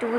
2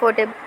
4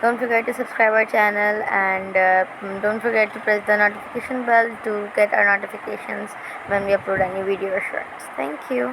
Don't forget to subscribe our channel and don't forget to press the notification bell to get our notifications when we upload any video or shorts. Thank you.